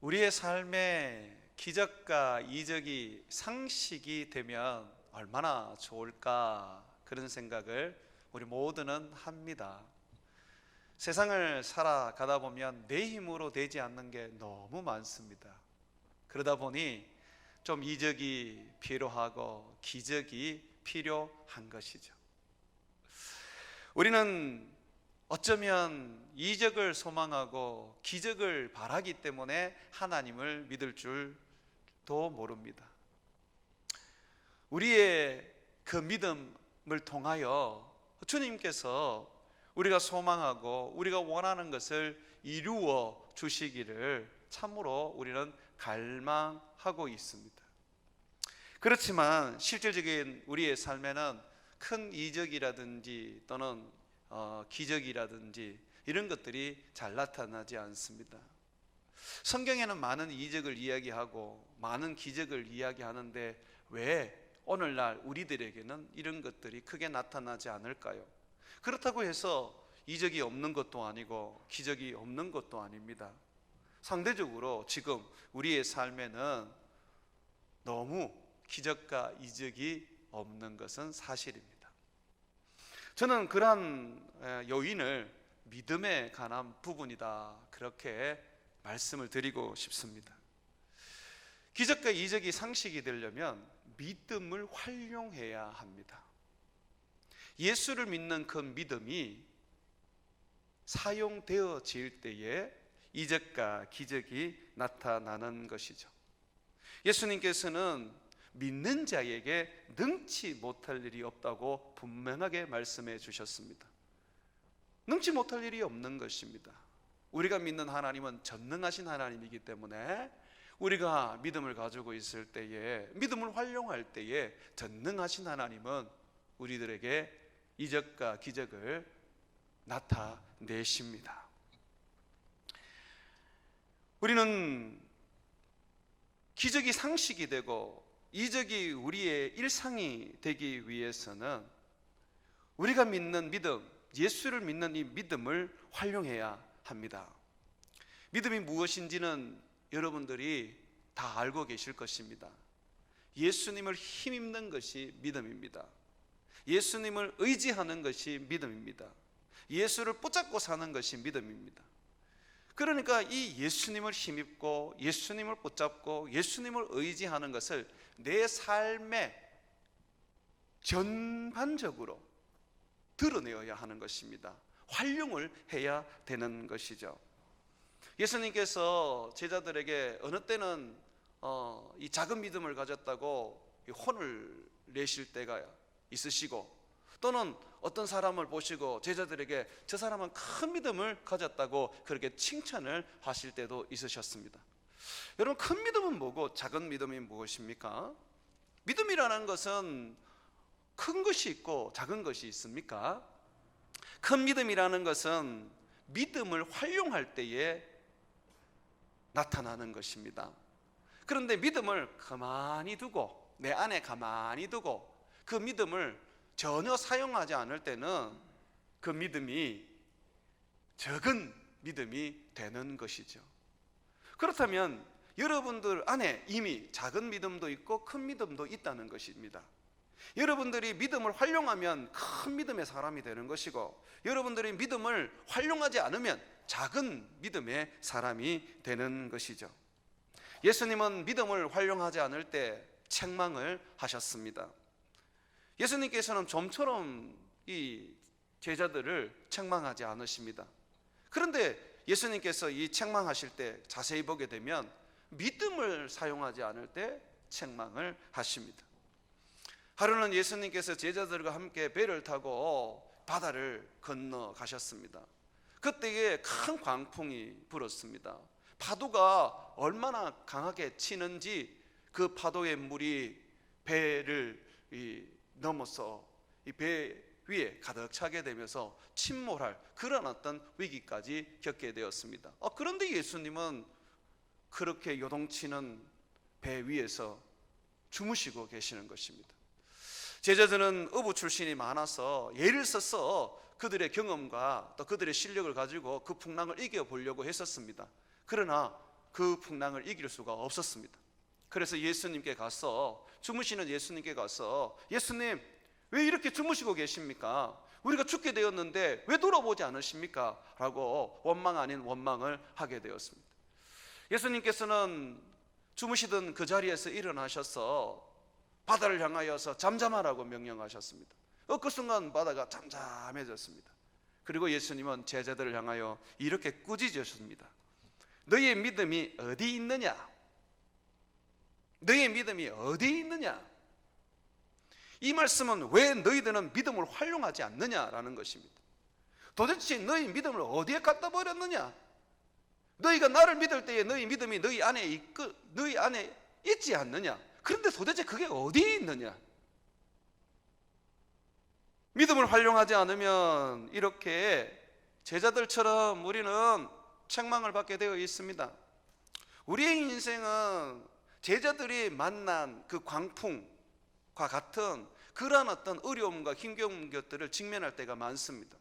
우리의 삶에 기적과 이적이 상식이 되면 얼마나 좋을까, 그런 생각을 우리 모두는 합니다. 세상을 살아가다 보면 내 힘으로 되지 않는 게 너무 많습니다. 그러다 보니 좀 이적이 필요하고 기적이 필요한 것이죠. 우리는 어쩌면 이적을 소망하고 기적을 바라기 때문에 하나님을 믿을 줄도 모릅니다. 우리의 그 믿음을 통하여 주님께서 우리가 소망하고 우리가 원하는 것을 이루어 주시기를 참으로 우리는 갈망하고 있습니다. 그렇지만 실질적인 우리의 삶에는 큰 이적이라든지 또는 기적이라든지 이런 것들이 잘 나타나지 않습니다. 성경에는 많은 이적을 이야기하고 많은 기적을 이야기하는데 왜 오늘날 우리들에게는 이런 것들이 크게 나타나지 않을까요? 그렇다고 해서 이적이 없는 것도 아니고 기적이 없는 것도 아닙니다. 상대적으로 지금 우리의 삶에는 너무 기적과 이적이 없는 것은 사실입니다. 저는 그러한 요인을 믿음에 관한 부분이다, 그렇게 말씀을 드리고 싶습니다. 기적과 이적이 상식이 되려면 믿음을 활용해야 합니다. 예수를 믿는 그 믿음이 사용되어질 때에 이적과 기적이 나타나는 것이죠. 예수님께서는 믿는 자에게 능치 못할 일이 없다고 분명하게 말씀해 주셨습니다. 능치 못할 일이 없는 것입니다. 우리가 믿는 하나님은 전능하신 하나님이기 때문에 우리가 믿음을 가지고 있을 때에, 믿음을 활용할 때에 전능하신 하나님은 우리들에게 이적과 기적을 나타내십니다. 우리는 기적이 상식이 되고 이적이 우리의 일상이 되기 위해서는 우리가 믿는 믿음, 예수를 믿는 이 믿음을 활용해야 합니다. 믿음이 무엇인지는 여러분들이 다 알고 계실 것입니다. 예수님을 힘입는 것이 믿음입니다. 예수님을 의지하는 것이 믿음입니다. 예수를 붙잡고 사는 것이 믿음입니다. 그러니까 이 예수님을 힘입고 예수님을 붙잡고 예수님을 의지하는 것을 내 삶에 전반적으로 드러내어야 하는 것입니다. 활용을 해야 되는 것이죠. 예수님께서 제자들에게 어느 때는 이 작은 믿음을 가졌다고 혼을 내실 때가 있으시고, 또는 어떤 사람을 보시고 제자들에게 저 사람은 큰 믿음을 가졌다고 그렇게 칭찬을 하실 때도 있으셨습니다. 여러분, 큰 믿음은 뭐고 작은 믿음이 무엇입니까? 믿음이라는 것은 큰 것이 있고 작은 것이 있습니까? 큰 믿음이라는 것은 믿음을 활용할 때에 나타나는 것입니다. 그런데 믿음을 가만히 두고, 내 안에 가만히 두고 그 믿음을 전혀 사용하지 않을 때는 그 믿음이 적은 믿음이 되는 것이죠. 그렇다면 여러분들 안에 이미 작은 믿음도 있고 큰 믿음도 있다는 것입니다. 여러분들이 믿음을 활용하면 큰 믿음의 사람이 되는 것이고, 여러분들이 믿음을 활용하지 않으면 작은 믿음의 사람이 되는 것이죠. 예수님은 믿음을 활용하지 않을 때 책망을 하셨습니다. 예수님께서는 좀처럼 이 제자들을 책망하지 않으십니다. 그런데 예수님께서 이 책망하실 때 자세히 보게 되면 믿음을 사용하지 않을 때 책망을 하십니다. 하루는 예수님께서 제자들과 함께 배를 타고 바다를 건너 가셨습니다. 그때에 큰 광풍이 불었습니다. 파도가 얼마나 강하게 치는지 그 파도의 물이 배를 넘어서 이 배 위에 가득 차게 되면서 침몰할 그런 어떤 위기까지 겪게 되었습니다. 그런데 예수님은 그렇게 요동치는 배 위에서 주무시고 계시는 것입니다. 제자들은 어부 출신이 많아서 예를 써서 그들의 경험과 또 그들의 실력을 가지고 그 풍랑을 이겨보려고 했었습니다. 그러나 그 풍랑을 이길 수가 없었습니다. 그래서 예수님께 가서, 주무시는 예수님께 가서, 예수님 왜 이렇게 주무시고 계십니까? 우리가 죽게 되었는데 왜 돌아보지 않으십니까? 라고 원망 아닌 원망을 하게 되었습니다. 예수님께서는 주무시던 그 자리에서 일어나셔서 바다를 향하여서 잠잠하라고 명령하셨습니다. 그 순간 바다가 잠잠해졌습니다. 그리고 예수님은 제자들을 향하여 이렇게 꾸짖으셨습니다. 너희의 믿음이 어디 있느냐? 너희의 믿음이 어디 있느냐? 이 말씀은 왜 너희들은 믿음을 활용하지 않느냐라는 것입니다. 도대체 너희 믿음을 어디에 갖다 버렸느냐? 너희가 나를 믿을 때에 너희 믿음이 너희 안에 있지 않느냐? 그런데 도대체 그게 어디에 있느냐? 믿음을 활용하지 않으면 이렇게 제자들처럼 우리는 책망을 받게 되어 있습니다. 우리의 인생은 제자들이 만난 그 광풍과 같은 그러한 어떤 어려움과 힘겨운 것들을 직면할 때가 많습니다.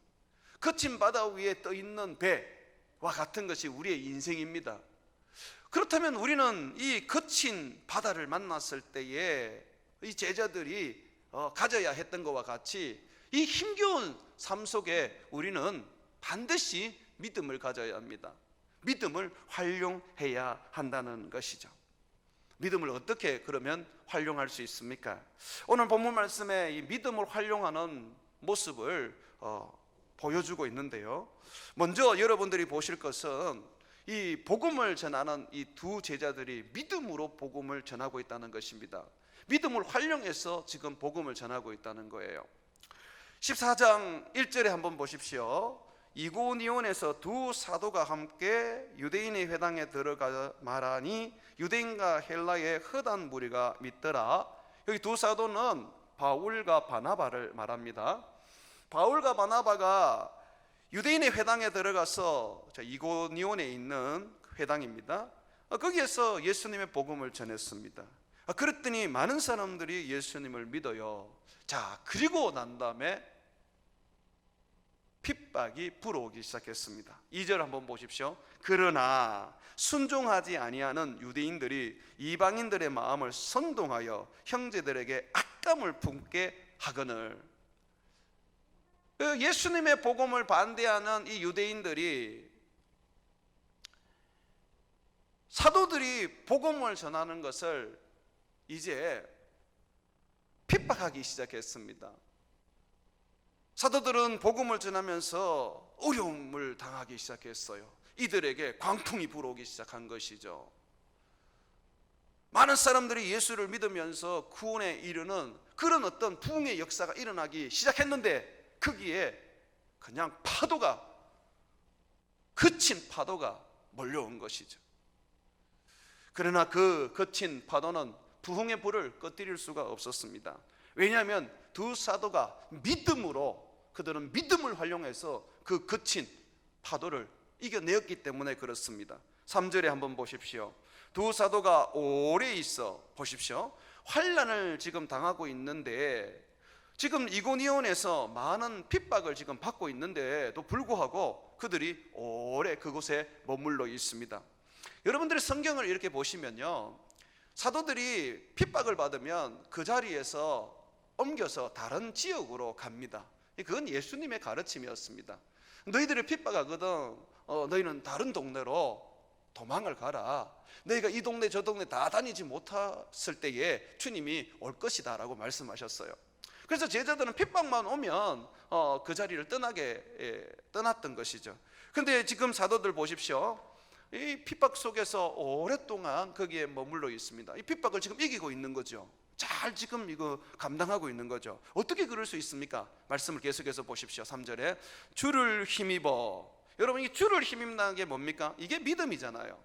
거친 바다 위에 떠 있는 배와 같은 것이 우리의 인생입니다. 그렇다면 우리는 이 거친 바다를 만났을 때에 이 제자들이 가져야 했던 것과 같이 이 힘겨운 삶 속에 우리는 반드시 믿음을 가져야 합니다. 믿음을 활용해야 한다는 것이죠. 믿음을 어떻게 그러면 활용할 수 있습니까? 오늘 본문 말씀에 이 믿음을 활용하는 모습을 보여주고 있는데요. 먼저 여러분들이 보실 것은 이 복음을 전하는 이 두 제자들이 믿음으로 복음을 전하고 있다는 것입니다. 믿음을 활용해서 지금 복음을 전하고 있다는 거예요. 14장 1절에 한번 보십시오. 이고니온에서 두 사도가 함께 유대인의 회당에 들어가 말하니 유대인과 헬라의 흩한 무리가 믿더라. 여기 두 사도는 바울과 바나바를 말합니다. 바울과 바나바가 유대인의 회당에 들어가서 이고니온에 있는 회당입니다. 거기에서 예수님의 복음을 전했습니다. 그랬더니 많은 사람들이 예수님을 믿어요. 자, 그리고 난 다음에 핍박이 불어오기 시작했습니다. 2절 한번 보십시오. 그러나 순종하지 아니하는 유대인들이 이방인들의 마음을 선동하여 형제들에게 악감을 품게 하거늘. 예수님의 복음을 반대하는 이 유대인들이 사도들이 복음을 전하는 것을 이제 핍박하기 시작했습니다. 사도들은 복음을 전하면서 어려움을 당하기 시작했어요. 이들에게 광풍이 불어오기 시작한 것이죠. 많은 사람들이 예수를 믿으면서 구원에 이르는 그런 어떤 부흥의 역사가 일어나기 시작했는데 거기에 그냥 파도가, 거친 파도가 몰려온 것이죠. 그러나 그 거친 파도는 부흥의 불을 꺼뜨릴 수가 없었습니다. 왜냐하면 두 사도가 믿음으로, 그들은 믿음을 활용해서 그 거친 파도를 이겨내었기 때문에 그렇습니다. 3절에 한번 보십시오. 두 사도가 오래 있어 보십시오. 환난을 지금 당하고 있는데, 지금 이고니온에서 많은 핍박을 지금 받고 있는데도 불구하고 그들이 오래 그곳에 머물러 있습니다. 여러분들이 성경을 이렇게 보시면요, 사도들이 핍박을 받으면 그 자리에서 옮겨서 다른 지역으로 갑니다. 그건 예수님의 가르침이었습니다. 너희들을 핍박하거든 너희는 다른 동네로 도망을 가라. 너희가 이 동네 저 동네 다 다니지 못했을 때에 주님이 올 것이다 라고 말씀하셨어요. 그래서 제자들은 핍박만 오면 그 자리를 떠났던 것이죠. 그런데 지금 사도들 보십시오. 이 핍박 속에서 오랫동안 거기에 머물러 있습니다. 이 핍박을 지금 이기고 있는 거죠. 잘 지금 이거 감당하고 있는 거죠. 어떻게 그럴 수 있습니까? 말씀을 계속해서 보십시오. 3절에 주를 힘입어. 여러분, 이 주를 힘입는 게 뭡니까? 이게 믿음이잖아요.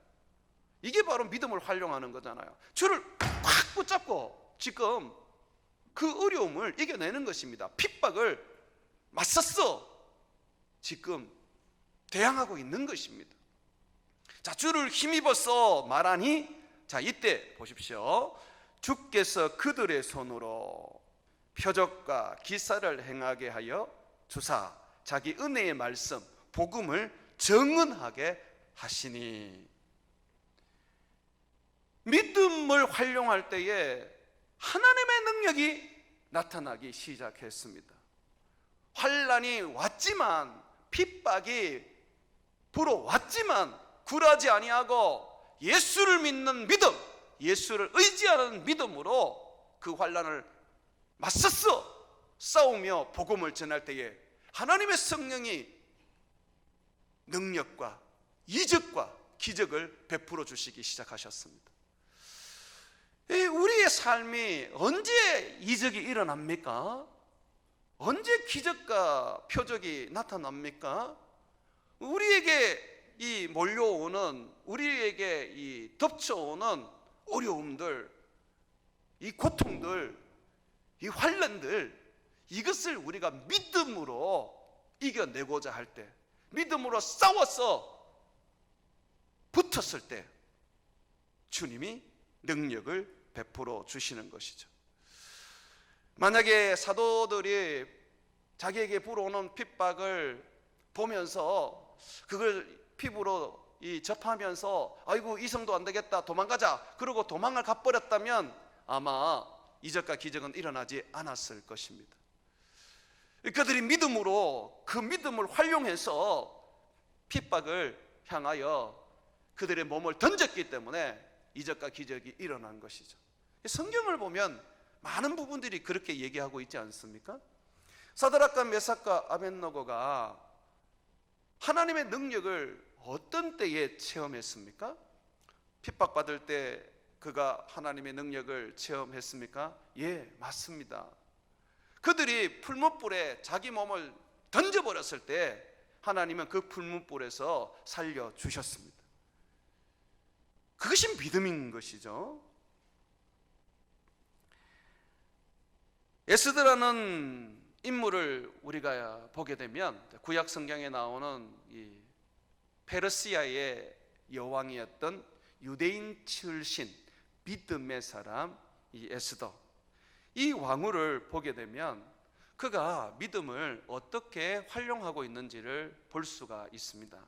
이게 바로 믿음을 활용하는 거잖아요. 주를 팍 붙잡고 지금 그 어려움을 이겨내는 것입니다. 핍박을 맞섰어 지금 대항하고 있는 것입니다. 자, 주를 힘입어서 말하니, 자, 이때 보십시오. 주께서 그들의 손으로 표적과 기사를 행하게 하여 주사 자기 은혜의 말씀 복음을 정언하게 하시니. 믿음을 활용할 때에 하나님의 능력이 나타나기 시작했습니다. 환난이 왔지만, 핍박이 불어왔지만 굴하지 아니하고 예수를 믿는 믿음, 예수를 의지하는 믿음으로 그 환난을 맞섰어 싸우며 복음을 전할 때에 하나님의 성령이 능력과 이적과 기적을 베풀어 주시기 시작하셨습니다. 우리의 삶이 언제 이적이 일어납니까? 언제 기적과 표적이 나타납니까? 우리에게 이 몰려오는, 우리에게 이 덮쳐오는 어려움들, 이 고통들, 이 환난들, 이것을 우리가 믿음으로 이겨내고자 할 때, 믿음으로 싸워서 붙었을 때 주님이 능력을 베풀어 주시는 것이죠. 만약에 사도들이 자기에게 불어오는 핍박을 보면서 그걸 피부로 접하면서 아이고 이 성도 안 되겠다 도망가자 그러고 도망을 가버렸다면 아마 이적과 기적은 일어나지 않았을 것입니다. 그들이 믿음으로 그 믿음을 활용해서 핍박을 향하여 그들의 몸을 던졌기 때문에 이적과 기적이 일어난 것이죠. 성경을 보면 많은 부분들이 그렇게 얘기하고 있지 않습니까? 사드락과 메삭과 아벳느고가 하나님의 능력을 어떤 때에 체험했습니까? 핍박받을 때 그가 하나님의 능력을 체험했습니까? 예, 맞습니다. 그들이 풀무불에 자기 몸을 던져버렸을 때 하나님은 그 풀무불에서 살려주셨습니다. 그것이 믿음인 것이죠. 에스더라는 인물을 우리가 보게 되면 구약 성경에 나오는 이 페르시아의 여왕이었던 유대인 출신 믿음의 사람 이 에스더, 이 왕후를 보게 되면 그가 믿음을 어떻게 활용하고 있는지를 볼 수가 있습니다.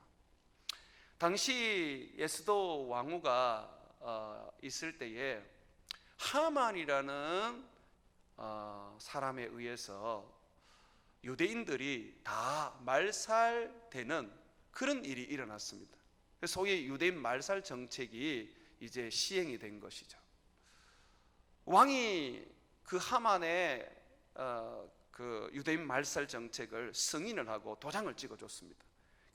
당시 에스더 왕후가 있을 때에 하만이라는 사람에 의해서 유대인들이 다 말살되는 그런 일이 일어났습니다. 소위 유대인 말살 정책이 이제 시행이 된 것이죠. 왕이 그 하만의 그 유대인 말살 정책을 승인을 하고 도장을 찍어줬습니다.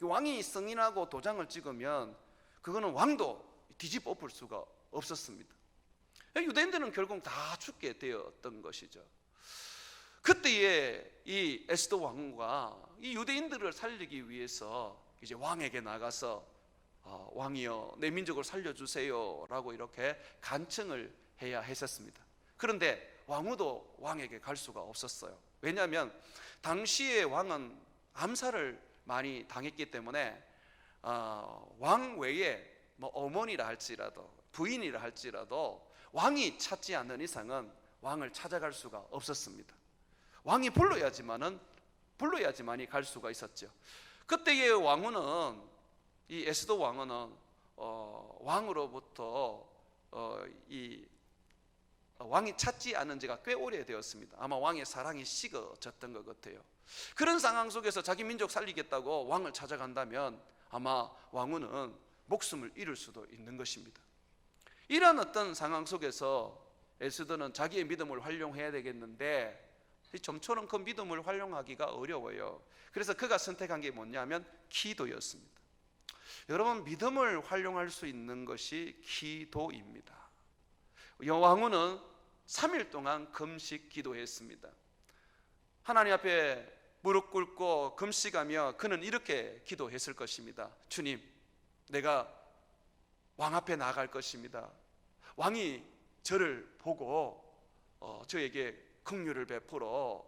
왕이 승인하고 도장을 찍으면 그거는 왕도 뒤집어 엎을 수가 없었습니다. 유대인들은 결국 다 죽게 되었던 것이죠. 그때에 이 에스더 왕후가 이 유대인들을 살리기 위해서 이제 왕에게 나가서 왕이여 내 민족을 살려주세요 라고 이렇게 간청을 해야 했었습니다. 그런데 왕후도 왕에게 갈 수가 없었어요. 왜냐하면 당시의 왕은 암살을 많이 당했기 때문에 왕 외에 뭐 어머니라 할지라도 부인이라 할지라도 왕이 찾지 않는 이상은 왕을 찾아갈 수가 없었습니다. 왕이 불러야지만이 갈 수가 있었죠. 그때의 왕후는 이 에스더 왕후는 왕으로부터 이 왕이 찾지 않은 지가 꽤 오래되었습니다. 아마 왕의 사랑이 식어졌던 것 같아요. 그런 상황 속에서 자기 민족 살리겠다고 왕을 찾아간다면 아마 왕후는 목숨을 잃을 수도 있는 것입니다. 이런 어떤 상황 속에서 에스더는 자기의 믿음을 활용해야 되겠는데 좀처럼 그 믿음을 활용하기가 어려워요. 그래서 그가 선택한 게 뭐냐면 기도였습니다. 여러분, 믿음을 활용할 수 있는 것이 기도입니다. 왕후는 3일 동안 금식 기도했습니다. 하나님 앞에 무릎 꿇고 금식하며 그는 이렇게 기도했을 것입니다. 주님, 내가 왕 앞에 나갈 것입니다. 왕이 저를 보고 저에게 긍휼을 베풀어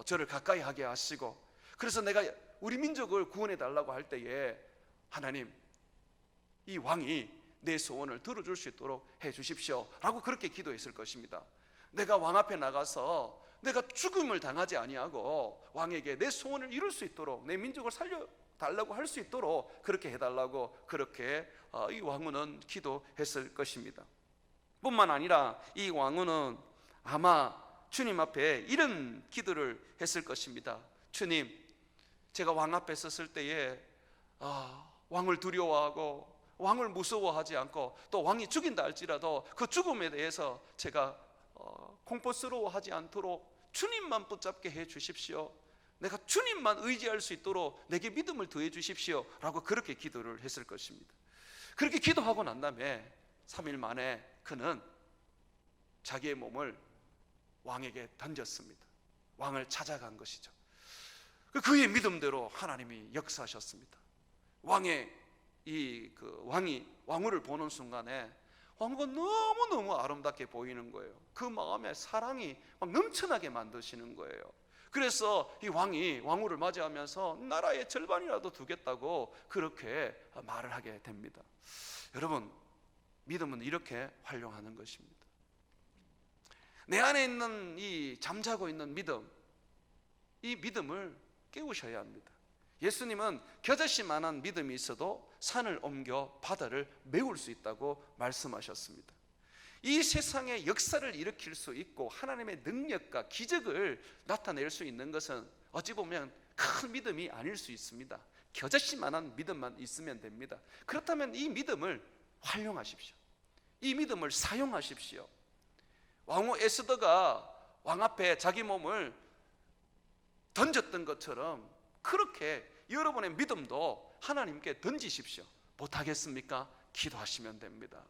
저를 가까이 하게 하시고, 그래서 내가 우리 민족을 구원해 달라고 할 때에 하나님, 이 왕이 내 소원을 들어줄 수 있도록 해 주십시오 라고 그렇게 기도했을 것입니다. 내가 왕 앞에 나가서 내가 죽음을 당하지 아니하고 왕에게 내 소원을 이룰 수 있도록, 내 민족을 살려달라고 할 수 있도록 그렇게 해달라고 그렇게 이 왕후는 기도했을 것입니다. 뿐만 아니라 이 왕후는 아마 주님 앞에 이런 기도를 했을 것입니다. 주님, 제가 왕 앞에 섰을 때에 왕을 두려워하고 왕을 무서워하지 않고 또 왕이 죽인다 할지라도 그 죽음에 대해서 제가 공포스러워하지 않도록 주님만 붙잡게 해 주십시오. 내가 주님만 의지할 수 있도록 내게 믿음을 더해 주십시오 라고 그렇게 기도를 했을 것입니다. 그렇게 기도하고 난 다음에 3일 만에 그는 자기의 몸을 왕에게 던졌습니다. 왕을 찾아간 것이죠. 그의 믿음대로 하나님이 역사하셨습니다. 왕이 왕후를 보는 순간에 왕후가 너무너무 아름답게 보이는 거예요. 그 마음에 사랑이 막 넘쳐나게 만드시는 거예요. 그래서 이 왕이 왕후를 맞이하면서 나라의 절반이라도 두겠다고 그렇게 말을 하게 됩니다. 여러분, 믿음은 이렇게 활용하는 것입니다. 내 안에 있는 이 잠자고 있는 믿음, 이 믿음을 깨우셔야 합니다. 예수님은 겨자씨만한 믿음이 있어도 산을 옮겨 바다를 메울 수 있다고 말씀하셨습니다. 이 세상에 역사를 일으킬 수 있고 하나님의 능력과 기적을 나타낼 수 있는 것은 어찌 보면 큰 믿음이 아닐 수 있습니다. 겨자씨만한 믿음만 있으면 됩니다. 그렇다면 이 믿음을 활용하십시오. 이 믿음을 사용하십시오. 왕후 에스더가 왕 앞에 자기 몸을 던졌던 것처럼 그렇게 여러분의 믿음도 하나님께 던지십시오. 못하겠습니까? 기도하시면 됩니다.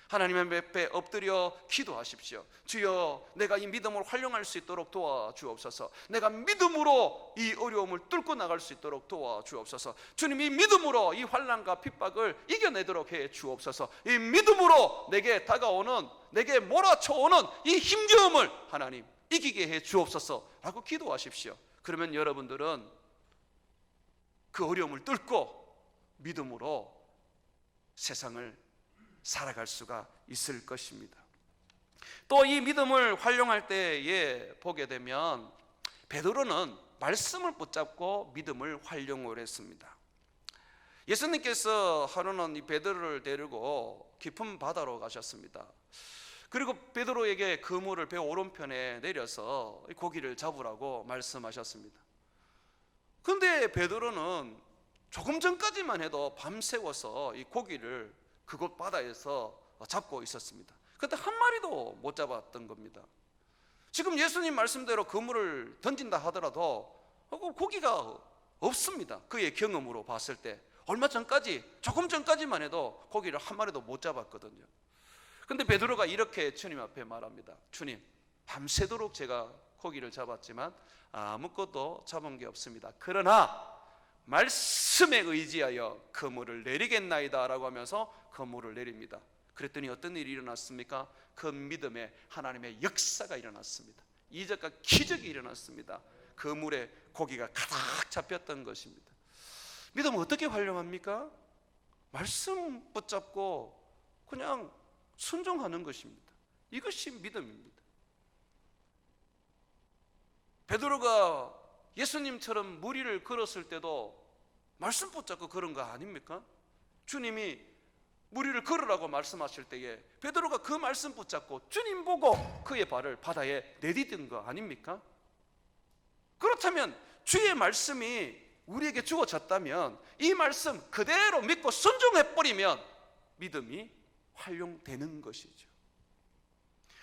하나님의 앞에 엎드려 기도하십시오. 주여, 내가 이 믿음을 활용할 수 있도록 도와주옵소서. 내가 믿음으로 이 어려움을 뚫고 나갈 수 있도록 도와주옵소서. 주님, 이 믿음으로 이 환난과 핍박을 이겨내도록 해 주옵소서. 이 믿음으로 내게 다가오는, 내게 몰아쳐오는 이 힘겨움을 하나님 이기게 해 주옵소서 라고 기도하십시오. 그러면 여러분들은 그 어려움을 뚫고 믿음으로 세상을 살아갈 수가 있을 것입니다. 또 이 믿음을 활용할 때에 보게 되면 베드로는 말씀을 붙잡고 믿음을 활용을 했습니다. 예수님께서 하루는 이 베드로를 데리고 깊은 바다로 가셨습니다. 그리고 베드로에게 그물을 배 오른편에 내려서 고기를 잡으라고 말씀하셨습니다. 그런데 베드로는 조금 전까지만 해도 밤새워서 이 고기를 그곳 바다에서 잡고 있었습니다. 그런데 한 마리도 못 잡았던 겁니다. 지금 예수님 말씀대로 그물을 던진다 하더라도 고기가 없습니다. 그의 경험으로 봤을 때 얼마 전까지, 조금 전까지만 해도 고기를 한 마리도 못 잡았거든요. 그런데 베드로가 이렇게 주님 앞에 말합니다. 주님, 밤새도록 제가 고기를 잡았지만 아무것도 잡은 게 없습니다. 그러나 말씀에 의지하여 그물을 내리겠나이다 라고 하면서 그물을 내립니다. 그랬더니 어떤 일이 일어났습니까? 그 믿음에 하나님의 역사가 일어났습니다. 이적과 기적이 일어났습니다. 그물에 고기가 가득 잡혔던 것입니다. 믿음은 어떻게 활용합니까? 말씀 붙잡고 그냥 순종하는 것입니다. 이것이 믿음입니다. 베드로가 예수님처럼 물 위를 걸었을 때도 말씀 붙잡고 걸은 거 아닙니까? 주님이 물 위를 걸으라고 말씀하실 때에 베드로가 그 말씀 붙잡고 주님 보고 그의 발을 바다에 내디딘 거 아닙니까? 그렇다면 주의 말씀이 우리에게 주어졌다면 이 말씀 그대로 믿고 순종해버리면 믿음이 활용되는 것이죠.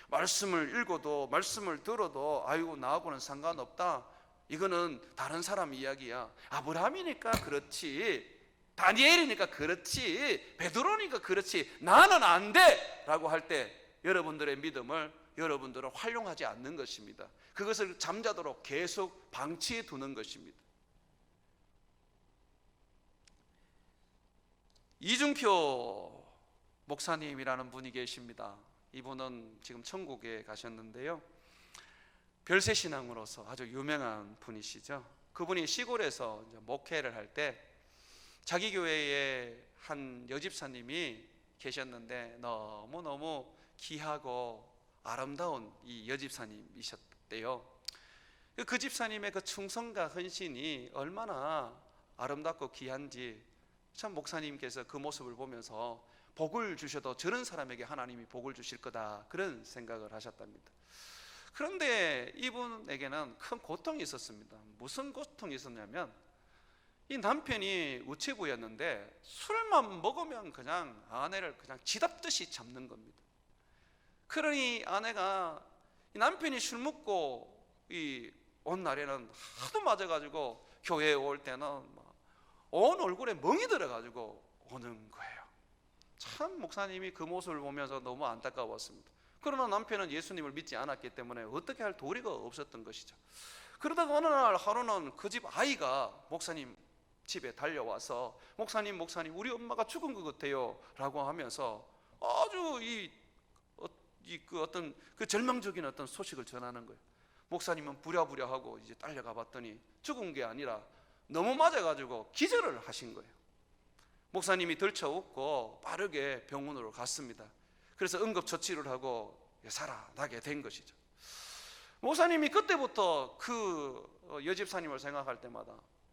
말씀을 읽어도 말씀을 들어도 아이고 나하고는 상관없다, 이거는 다른 사람 이야기야, 아브라함이니까 그렇지, 다니엘이니까 그렇지, 베드로니까 그렇지, 나는 안 돼 라고 할 때 여러분들의 믿음을 여러분들은 활용하지 않는 것입니다. 그것을 잠자도록 계속 방치해 두는 것입니다. 이중표 목사님이라는 분이 계십니다. 이분은 지금 천국에 가셨는데요, 별세신앙으로서 아주 유명한 분이시죠. 그분이 시골에서 이제 목회를 할 때 자기 교회에 한 여집사님이 계셨는데 너무너무 귀하고 아름다운 이 여집사님이셨대요. 그 집사님의 그 충성과 헌신이 얼마나 아름답고 귀한지 참 목사님께서 그 모습을 보면서 복을 주셔도 저런 사람에게 하나님이 복을 주실 거다, 그런 생각을 하셨답니다. 그런데 이분에게는 큰 고통이 있었습니다. 무슨 고통이 있었냐면, 이 남편이 우체부였는데 술만 먹으면 그냥 아내를 그냥 쥐잡듯이 잡는 겁니다. 그러니 아내가, 이 남편이 술 먹고 온 날에는 하도 맞아가지고 교회에 올 때는 온 얼굴에 멍이 들어가지고 오는 거예요. 참 목사님이 그 모습을 보면서 너무 안타까웠습니다. 그러나 남편은 예수님을 믿지 않았기 때문에 어떻게 할 도리가 없었던 것이죠. 그러다가 어느 날 하루는 그 집 아이가 목사님 집에 달려와서, 목사님 우리 엄마가 죽은 것 같아요 라고 하면서 아주 어떤 그 절망적인 어떤 소식을 전하는 거예요. 목사님은 부랴부랴하고 이제 딸려가 봤더니 죽은 게 아니라 너무 맞아가지고 기절을 하신 거예요. 목사님이 들쳐웃고 빠르게 병원으로 갔습니다. 그래서 응급처치를 하고 살아나게 된 것이죠. 목사님이 그때부터 그 여집사님을 생각할 때마다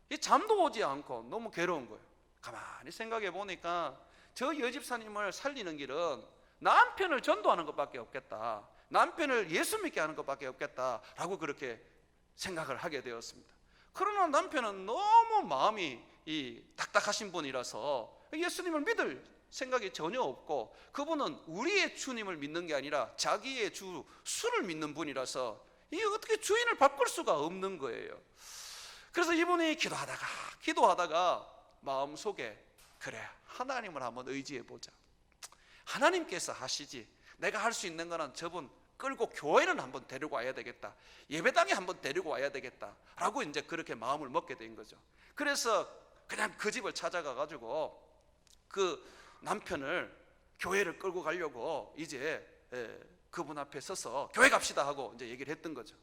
이 잠도 오지 않고 너무 괴로운 거예요. 가만히 생각해 보니까 저 여집사님을 살리는 길은 남편을 전도하는 것밖에 없겠다, 남편을 예수 믿게 하는 것밖에 없겠다라고 그렇게 생각을 하게 되었습니다. 그러나 남편은 너무 마음이 딱딱하신 분이라서 예수님을 믿을 생각이 전혀 없고, 그분은 우리의 주님을 믿는 게 아니라 자기의 주 술을 믿는 분이라서 이게 어떻게 주인을 바꿀 수가 없는 거예요. 그래서 이분이 기도하다가 마음속에, 그래, 하나님을 한번 의지해 보자, 하나님께서 하시지, 내가 할 수 있는 거는 저분 끌고 교회는 한번 데리고 와야 되겠다, 예배당에 한번 데리고 와야 되겠다 라고 이제 그렇게 마음을 먹게 된 거죠. 그래서 그냥 그 집을 찾아가 가지고 그 남편을 교회를 끌고 가려고 이제 그분 앞에 서서 교회 갑시다 하고 이제 얘기를 했던 거죠.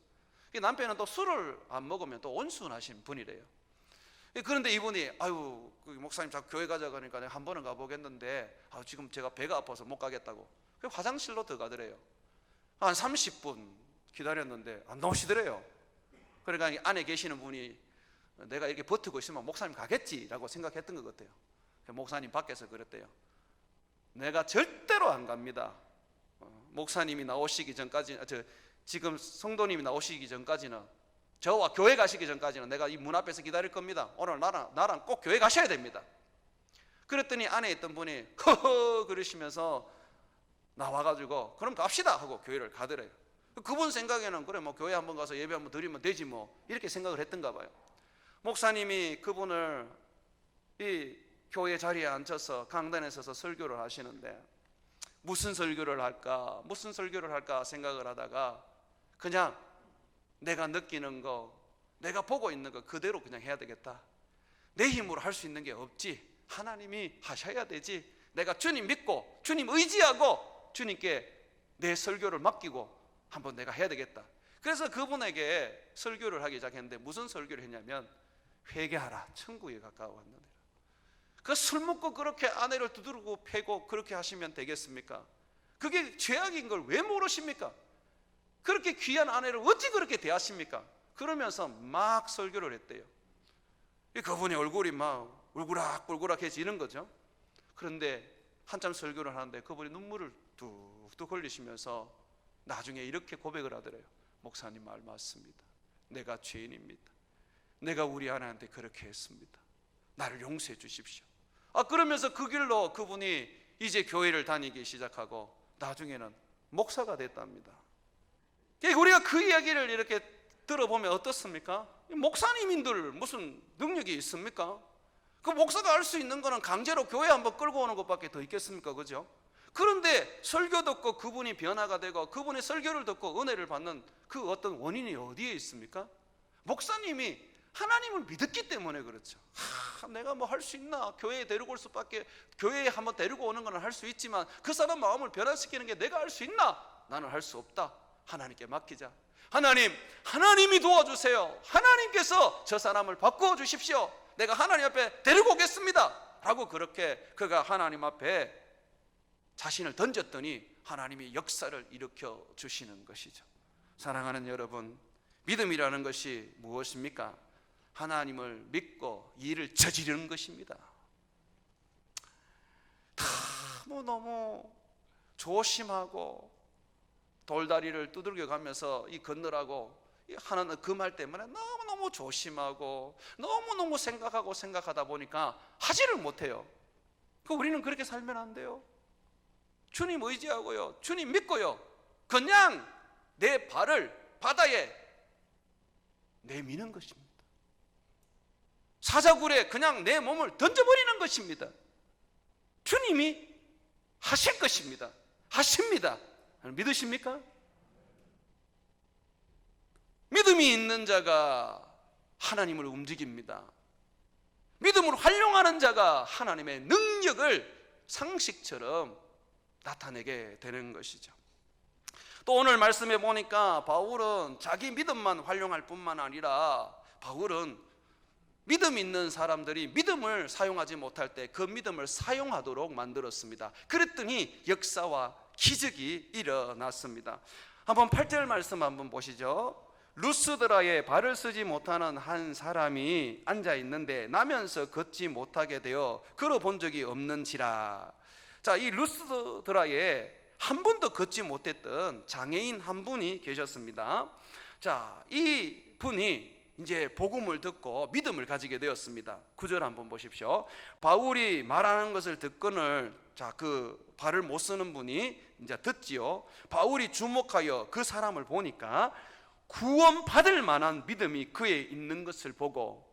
남편은 또 술을 안 먹으면 또 온순하신 분이래요. 그런데 이분이, 아유 목사님 자꾸 교회 가자고 하니까 내가 한 번은 가보겠는데 지금 제가 배가 아파서 못 가겠다고 화장실로 들어가더래요. 한 30분 기다렸는데 안 나오시더래요. 그러니까 안에 계시는 분이 내가 이렇게 버티고 있으면 목사님 가겠지라고 생각했던 것 같아요. 목사님 밖에서 그랬대요. 내가 절대로 안 갑니다. 목사님이 나오시기 전까지, 지금 성도님이 나오시기 전까지는, 저와 교회 가시기 전까지는 내가 이 문 앞에서 기다릴 겁니다. 오늘 나랑 꼭 교회 가셔야 됩니다. 그랬더니 안에 있던 분이 허허 그러시면서 나와가지고 그럼 갑시다 하고 교회를 가더래요. 그분 생각에는 그래 뭐 교회 한번 가서 예배 한번 드리면 되지 뭐 이렇게 생각을 했던가 봐요. 목사님이 그분을 이 교회 자리에 앉혀서 강단에 서서 설교를 하시는데 무슨 설교를 할까 생각을 하다가 그냥 내가 느끼는 거, 내가 보고 있는 거 그대로 그냥 해야 되겠다. 내 힘으로 할 수 있는 게 없지, 하나님이 하셔야 되지. 내가 주님 믿고 주님 의지하고 주님께 내 설교를 맡기고 한번 내가 해야 되겠다. 그래서 그분에게 설교를 하기 시작했는데 무슨 설교를 했냐면, 회개하라, 천국에 가까웠느니라. 그 술 먹고 그렇게 아내를 두드리고 패고 그렇게 하시면 되겠습니까? 그게 죄악인 걸 왜 모르십니까? 그렇게 귀한 아내를 어찌 그렇게 대하십니까? 그러면서 막 설교를 했대요. 그분의 얼굴이 막 울그락불그락해지는 거죠. 그런데 한참 설교를 하는데 그분이 눈물을 뚝뚝 흘리시면서 나중에 이렇게 고백을 하더래요. 목사님 말 맞습니다. 내가 죄인입니다. 내가 우리 아내한테 그렇게 했습니다. 나를 용서해 주십시오. 그러면서 그 길로 그분이 이제 교회를 다니기 시작하고 나중에는 목사가 됐답니다. 우리가 그 이야기를 이렇게 들어보면 어떻습니까? 목사님인들 무슨 능력이 있습니까? 그 목사가 할 수 있는 거는 강제로 교회 한번 끌고 오는 것밖에 더 있겠습니까? 그죠? 그런데 설교 듣고 그분이 변화가 되고 그분의 설교를 듣고 은혜를 받는 그 어떤 원인이 어디에 있습니까? 목사님이 하나님을 믿었기 때문에 그렇죠. 내가 뭐 할 수 있나? 교회에 데리고 올 수밖에, 교회에 한번 데리고 오는 건 할 수 있지만 그 사람 마음을 변화시키는 게 내가 할 수 있나? 나는 할 수 없다. 하나님께 맡기자. 하나님이 도와주세요. 하나님께서 저 사람을 바꾸어 주십시오. 내가 하나님 앞에 데리고 오겠습니다 라고 그렇게 그가 하나님 앞에 자신을 던졌더니 하나님이 역사를 일으켜 주시는 것이죠. 사랑하는 여러분, 믿음이라는 것이 무엇입니까? 하나님을 믿고 일을 저지르는 것입니다. 다 너무너무 조심하고 돌다리를 두들겨 가면서 이 건너라고 하는 그 말 때문에 너무너무 조심하고 너무너무 생각하다 보니까 하지를 못해요. 우리는 그렇게 살면 안 돼요. 주님 의지하고요, 주님 믿고요, 그냥 내 발을 바다에 내미는 것입니다. 사자굴에 그냥 내 몸을 던져버리는 것입니다. 주님이 하실 것입니다. 하십니다. 믿으십니까? 믿음이 있는 자가 하나님을 움직입니다. 믿음으로 활용하는 자가 하나님의 능력을 상식처럼 나타내게 되는 것이죠. 또 오늘 말씀해 보니까 바울은 자기 믿음만 활용할 뿐만 아니라 바울은 믿음 있는 사람들이 믿음을 사용하지 못할 때 그 믿음을 사용하도록 만들었습니다. 그랬더니 역사와 기적이 일어났습니다. 한번 8절 말씀 한번 보시죠. 루스드라에 발을 쓰지 못하는 한 사람이 앉아 있는데 나면서 걷지 못하게 되어 걸어본 적이 없는지라. 자, 이 루스드라에 한 번도 걷지 못했던 장애인 한 분이 계셨습니다. 자, 이 분이 이제 복음을 듣고 믿음을 가지게 되었습니다. 9절 한번 보십시오. 바울이 말하는 것을 듣거늘, 자, 그 발을 못 쓰는 분이 이제 듣지요. 바울이 주목하여 그 사람을 보니까 구원받을 만한 믿음이 그에 있는 것을 보고,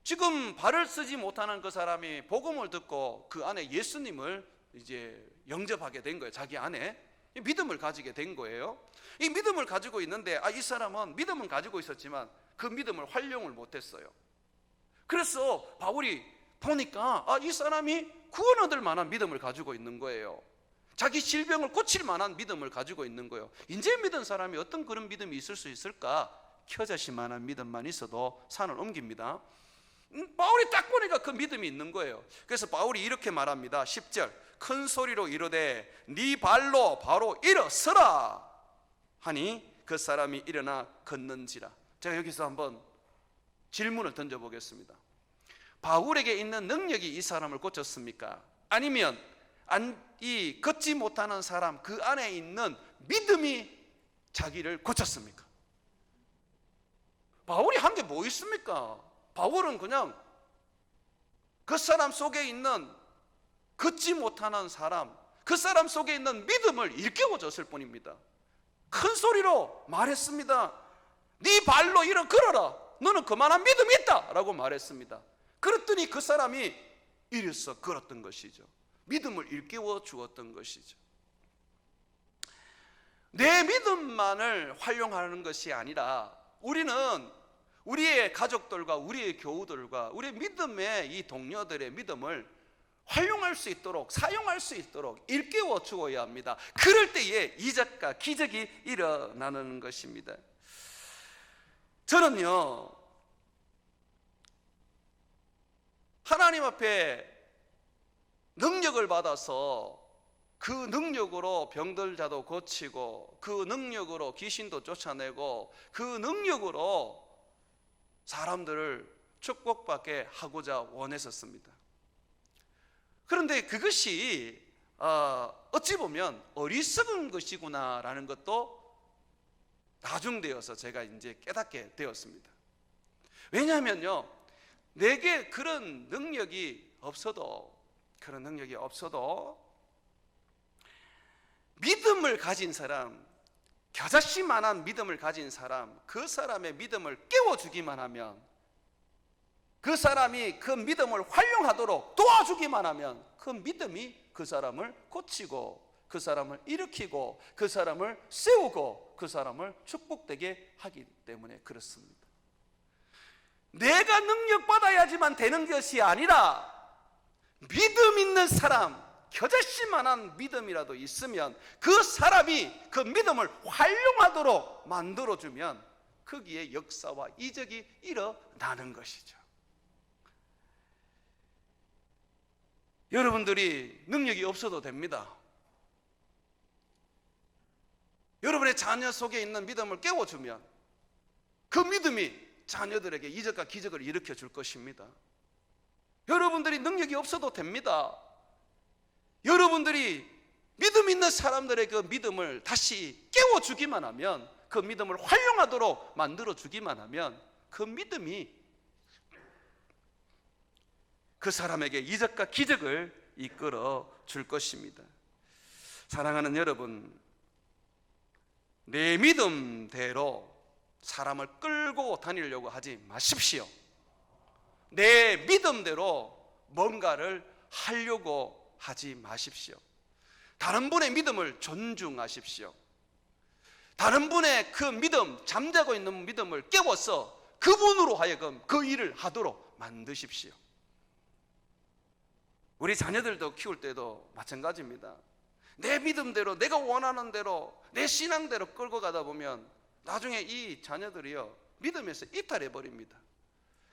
지금 발을 쓰지 못하는 그 사람이 복음을 듣고 그 안에 예수님을 이제 영접하게 된 거예요. 자기 안에 믿음을 가지게 된 거예요. 이 믿음을 가지고 있는데 이 사람은 믿음은 가지고 있었지만 그 믿음을 활용을 못했어요. 그래서 바울이 보니까 이 사람이 구원 얻을 만한 믿음을 가지고 있는 거예요. 자기 질병을 고칠 만한 믿음을 가지고 있는 거예요. 인제 믿은 사람이 어떤 그런 믿음이 있을 수 있을까? 겨자씨만한 믿음만 있어도 산을 옮깁니다. 바울이 딱 보니까 그 믿음이 있는 거예요. 그래서 바울이 이렇게 말합니다. 10절, 큰 소리로 이르되 네 발로 바로 일어서라 하니 그 사람이 일어나 걷는지라. 제가 여기서 한번 질문을 던져보겠습니다. 바울에게 있는 능력이 이 사람을 고쳤습니까? 아니면 이 걷지 못하는 사람 그 안에 있는 믿음이 자기를 고쳤습니까? 바울이 한 게 뭐 있습니까? 바울은 그냥 그 사람 속에 있는 걷지 못하는 사람, 그 사람 속에 있는 믿음을 일깨워줬을 뿐입니다. 큰 소리로 말했습니다. 네 발로 일어 걸어라. 너는 그만한 믿음이 있다 라고 말했습니다. 그랬더니 그 사람이 일어서 걸었던 것이죠. 믿음을 일깨워 주었던 것이죠. 내 믿음만을 활용하는 것이 아니라 우리는 우리의 가족들과 우리의 교우들과 우리의 믿음의 이 동료들의 믿음을 활용할 수 있도록, 사용할 수 있도록 일깨워 주어야 합니다. 그럴 때에 이적과 기적이 일어나는 것입니다. 저는요, 하나님 앞에 능력을 받아서 그 능력으로 병들 자도 고치고 그 능력으로 귀신도 쫓아내고 그 능력으로 사람들을 축복받게 하고자 원했었습니다. 그런데 그것이 어찌 보면 어리석은 것이구나라는 것도 나중되어서 제가 이제 깨닫게 되었습니다. 왜냐하면요, 내게 그런 능력이 없어도 믿음을 가진 사람, 겨자씨만한 믿음을 가진 사람, 그 사람의 믿음을 깨워주기만 하면, 그 사람이 그 믿음을 활용하도록 도와주기만 하면 그 믿음이 그 사람을 고치고 그 사람을 일으키고 그 사람을 세우고 그 사람을 축복되게 하기 때문에 그렇습니다. 내가 능력받아야지만 되는 것이 아니라 믿음 있는 사람, 겨자씨만한 믿음이라도 있으면 그 사람이 그 믿음을 활용하도록 만들어주면 거기에 역사와 이적이 일어나는 것이죠. 여러분들이 능력이 없어도 됩니다. 여러분의 자녀 속에 있는 믿음을 깨워주면 그 믿음이 자녀들에게 이적과 기적을 일으켜 줄 것입니다. 여러분들이 능력이 없어도 됩니다. 여러분들이 믿음 있는 사람들의 그 믿음을 다시 깨워주기만 하면, 그 믿음을 활용하도록 만들어주기만 하면 그 믿음이 그 사람에게 이적과 기적을 이끌어 줄 것입니다. 사랑하는 여러분, 내 믿음대로 사람을 끌고 다니려고 하지 마십시오. 내 믿음대로 뭔가를 하려고 하지 마십시오. 다른 분의 믿음을 존중하십시오. 다른 분의 그 믿음, 잠자고 있는 믿음을 깨워서 그분으로 하여금 그 일을 하도록 만드십시오. 우리 자녀들도 키울 때도 마찬가지입니다. 내 믿음대로, 내가 원하는 대로, 내 신앙대로 끌고 가다 보면 나중에 이 자녀들이요, 믿음에서 이탈해 버립니다.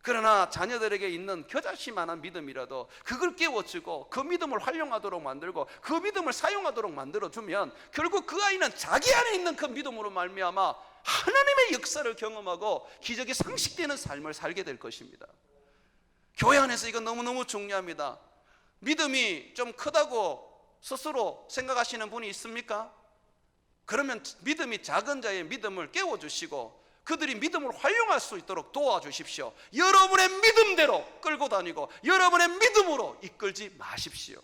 그러나 자녀들에게 있는 겨자씨만한 믿음이라도 그걸 깨워주고 그 믿음을 활용하도록 만들고 그 믿음을 사용하도록 만들어주면 결국 그 아이는 자기 안에 있는 그 믿음으로 말미암아 하나님의 역사를 경험하고 기적이 상식되는 삶을 살게 될 것입니다. 교회 안에서 이건 너무너무 중요합니다. 믿음이 좀 크다고 스스로 생각하시는 분이 있습니까? 그러면 믿음이 작은 자의 믿음을 깨워주시고 그들이 믿음을 활용할 수 있도록 도와주십시오. 여러분의 믿음대로 끌고 다니고 여러분의 믿음으로 이끌지 마십시오.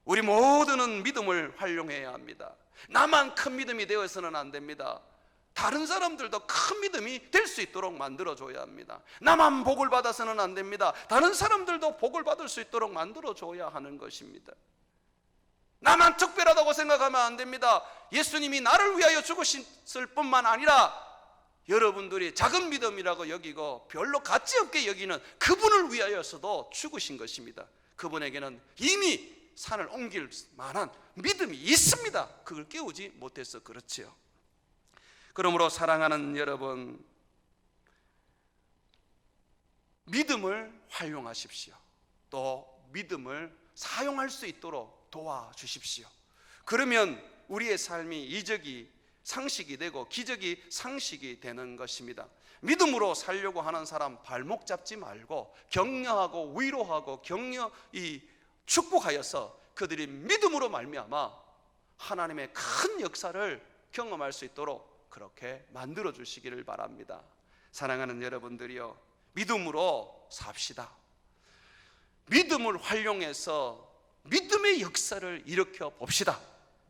우리 모두는 믿음을 활용해야 합니다. 나만 큰 믿음이 되어서는 안 됩니다. 다른 사람들도 큰 믿음이 될 수 있도록 만들어줘야 합니다. 나만 복을 받아서는 안 됩니다. 다른 사람들도 복을 받을 수 있도록 만들어줘야 하는 것입니다. 나만 특별하다고 생각하면 안 됩니다. 예수님이 나를 위하여 죽으셨을 뿐만 아니라 여러분들이 작은 믿음이라고 여기고 별로 가치 없게 여기는 그분을 위하여서도 죽으신 것입니다. 그분에게는 이미 산을 옮길 만한 믿음이 있습니다. 그걸 깨우지 못해서 그렇지요. 그러므로 사랑하는 여러분, 믿음을 활용하십시오. 또 믿음을 사용할 수 있도록 도와주십시오. 그러면 우리의 삶이 이적이 상식이 되고 기적이 상식이 되는 것입니다. 믿음으로 살려고 하는 사람 발목 잡지 말고 격려하고 위로하고 축복하여서 그들이 믿음으로 말미암아 하나님의 큰 역사를 경험할 수 있도록 그렇게 만들어 주시기를 바랍니다. 사랑하는 여러분들이요, 믿음으로 삽시다. 믿음을 활용해서 믿음의 역사를 일으켜 봅시다.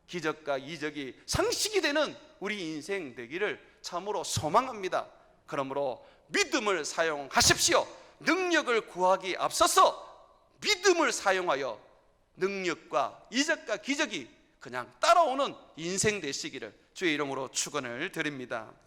기적과 이적이 상식이 되는 우리 인생 되기를 참으로 소망합니다. 그러므로 믿음을 사용하십시오. 능력을 구하기 앞서서 믿음을 사용하여 능력과 이적과 기적이 그냥 따라오는 인생 되시기를 주의 이름으로 축원을 드립니다.